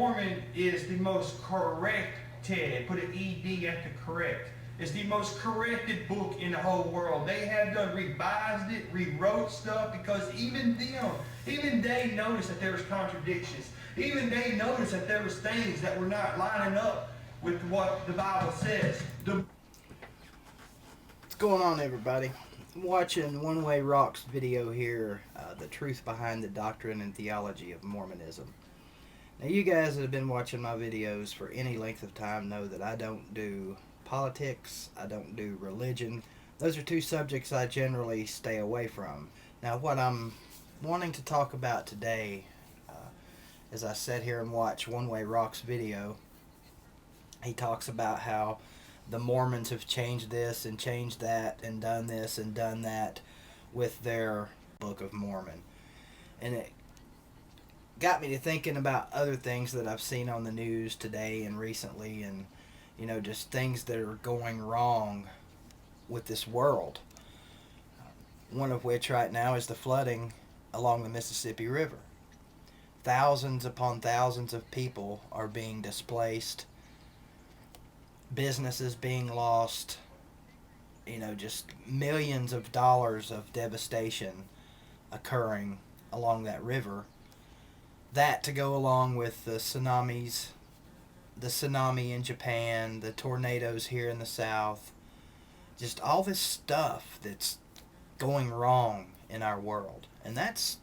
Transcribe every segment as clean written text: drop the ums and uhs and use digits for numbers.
Mormon is the most corrected, put an ED after correct. It's the most corrected book in the whole world. They have done revised it, rewrote stuff, because even they noticed that there was contradictions. Even they noticed that there was things that were not lining up with what the Bible says. What's going on, everybody? I'm watching One Way Rock's video here, The Truth Behind the Doctrine and Theology of Mormonism. Now, you guys that have been watching my videos for any length of time know that I don't do politics, I don't do religion. Those are two subjects I generally stay away from. Now, what I'm wanting to talk about today, as I sat here and watch One Way Rock's video, he talks about how the Mormons have changed this and changed that and done this and done that with their Book of Mormon. And it got me to thinking about other things that I've seen on the news today and recently, and just things that are going wrong with this world. One of which right now is the flooding along the Mississippi River. Thousands upon thousands of people are being displaced, businesses being lost, just millions of dollars of devastation occurring along that river. That to go along with the tsunamis, the tsunami in Japan, the tornadoes here in the south, just all this stuff that's going wrong in our world. And that's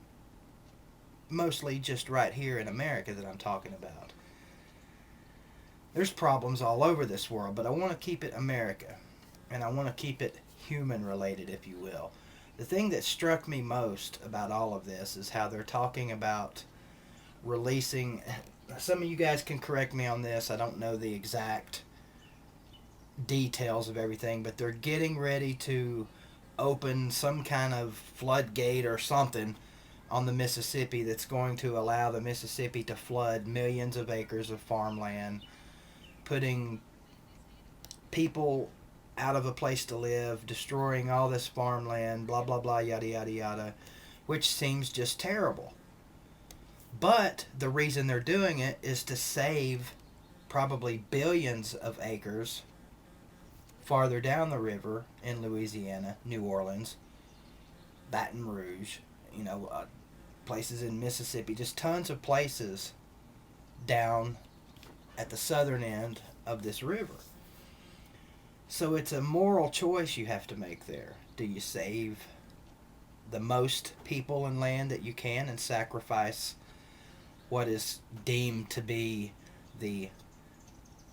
mostly just right here in America that I'm talking about. There's problems all over this world, but I want to keep it America, and I want to keep it human related, if you will. The thing that struck me most about all of this is how they're talking about releasing, some of you guys can correct me on this, I don't know the exact details of everything, but they're getting ready to open some kind of floodgate or something on the Mississippi that's going to allow the Mississippi to flood millions of acres of farmland, putting people out of a place to live, destroying all this farmland, blah blah blah, yada yada yada, which seems just terrible. But the reason they're doing it is to save probably billions of acres farther down the river in Louisiana, New Orleans, Baton Rouge, places in Mississippi, just tons of places down at the southern end of this river. So it's a moral choice you have to make there. Do you save the most people and land that you can and sacrifice what is deemed to be the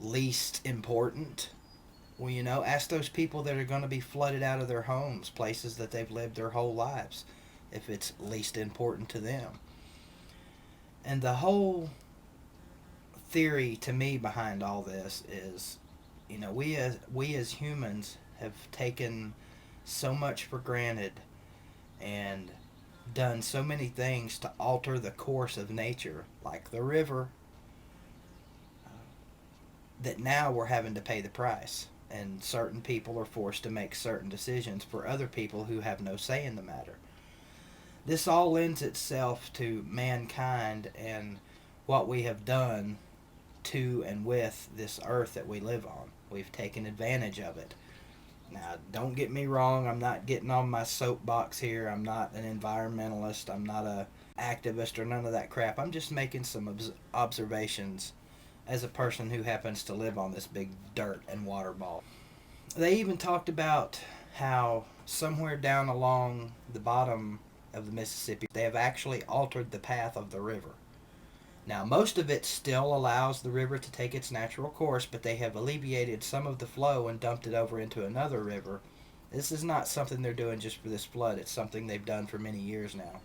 least important? Well, ask those people that are going to be flooded out of their homes, places that they've lived their whole lives, if it's least important to them. And the whole theory to me behind all this is, we as humans have taken so much for granted and done so many things to alter the course of nature, like the river, that now we're having to pay the price. And certain people are forced to make certain decisions for other people who have no say in the matter. This all lends itself to mankind and what we have done to and with this earth that we live on. We've taken advantage of it. Now, don't get me wrong, I'm not getting on my soapbox here. I'm not an environmentalist. I'm not a activist or none of that crap. I'm just making some observations as a person who happens to live on this big dirt and water ball. They even talked about how somewhere down along the bottom of the Mississippi, they have actually altered the path of the river. Now, most of it still allows the river to take its natural course, but they have alleviated some of the flow and dumped it over into another river. This is not something they're doing just for this flood. It's something they've done for many years now.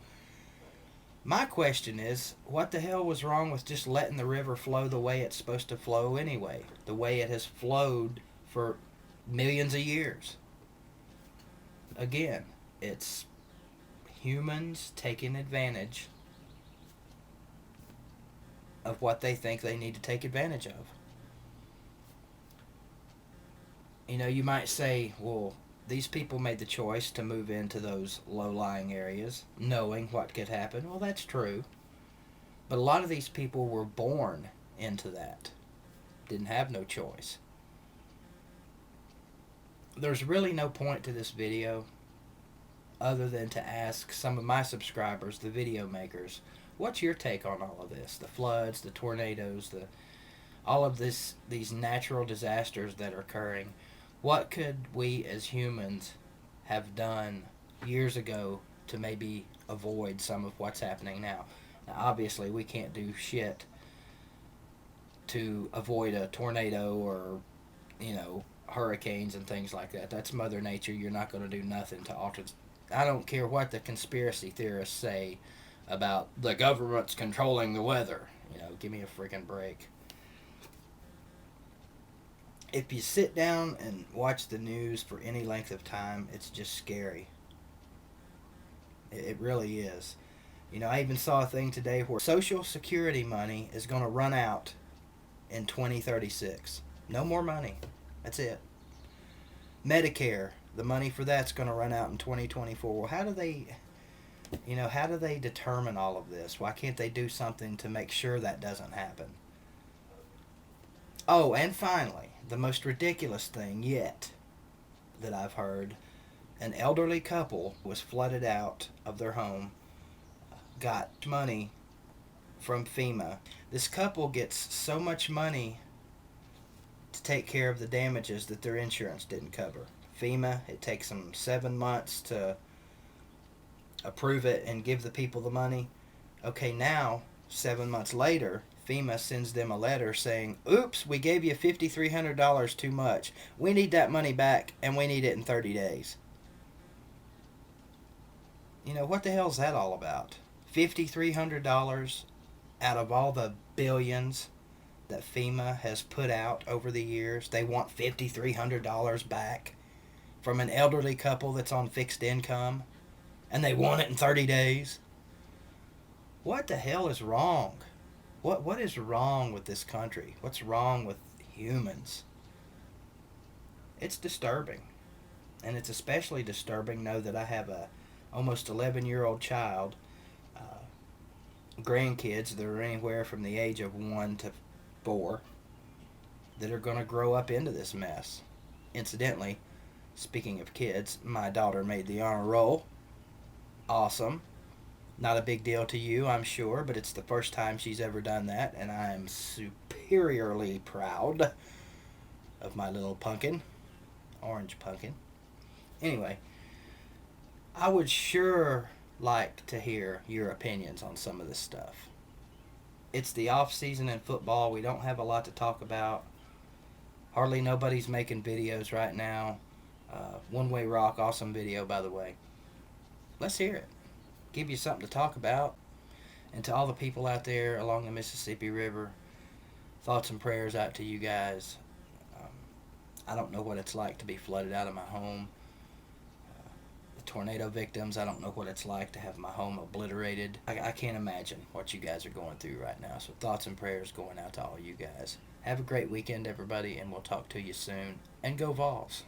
My question is, what the hell was wrong with just letting the river flow the way it's supposed to flow anyway? The way it has flowed for millions of years. Again, it's humans taking advantage of what they think they need to take advantage of. You might say, well, these people made the choice to move into those low-lying areas, knowing what could happen. Well, that's true. But a lot of these people were born into that. Didn't have no choice. There's really no point to this video other than to ask some of my subscribers, the video makers, what's your take on all of this? The floods, the tornadoes, all of these natural disasters that are occurring. What could we as humans have done years ago to maybe avoid some of what's happening now? Now, obviously, we can't do shit to avoid a tornado or, hurricanes and things like that. That's Mother Nature. You're not going to do nothing to alter. I don't care what the conspiracy theorists say about the government's controlling the weather. Give me a freaking break. If you sit down and watch the news for any length of time, it's just scary. It really is. I even saw a thing today where Social Security money is going to run out in 2036. No more money. That's it. Medicare, the money for that's going to run out in 2024. Well, how do they determine all of this? Why can't they do something to make sure that doesn't happen? Oh, and finally, the most ridiculous thing yet that I've heard, an elderly couple was flooded out of their home, got money from FEMA. This couple gets so much money to take care of the damages that their insurance didn't cover. FEMA, it takes them 7 months to approve it and give the people the money. Okay, now, 7 months later, FEMA sends them a letter saying, oops, we gave you $5,300 too much. We need that money back, and we need it in 30 days. What the hell is that all about? $5,300 out of all the billions that FEMA has put out over the years. They want $5,300 back from an elderly couple that's on fixed income, and they want it in 30 days. What the hell is wrong? What is wrong with this country? What's wrong with humans? It's disturbing. And it's especially disturbing to know that I have a almost 11-year-old child, grandkids that are anywhere from the age of 1 to 4 that are going to grow up into this mess. Incidentally, speaking of kids, my daughter made the honor roll. Awesome. Not a big deal to you, I'm sure, but it's the first time she's ever done that, and I am superiorly proud of my little pumpkin. Orange pumpkin. Anyway, I would sure like to hear your opinions on some of this stuff. It's the off season in football. We don't have a lot to talk about. Hardly nobody's making videos right now. One Way Rock, awesome video, by the way. Let's hear it. Give you something to talk about. And to all the people out there along the Mississippi River, thoughts and prayers out to you guys. I don't know what it's like to be flooded out of my home. The tornado victims, I don't know what it's like to have my home obliterated. I can't imagine what you guys are going through right now. So thoughts and prayers going out to all you guys. Have a great weekend, everybody, and we'll talk to you soon. And go Vols.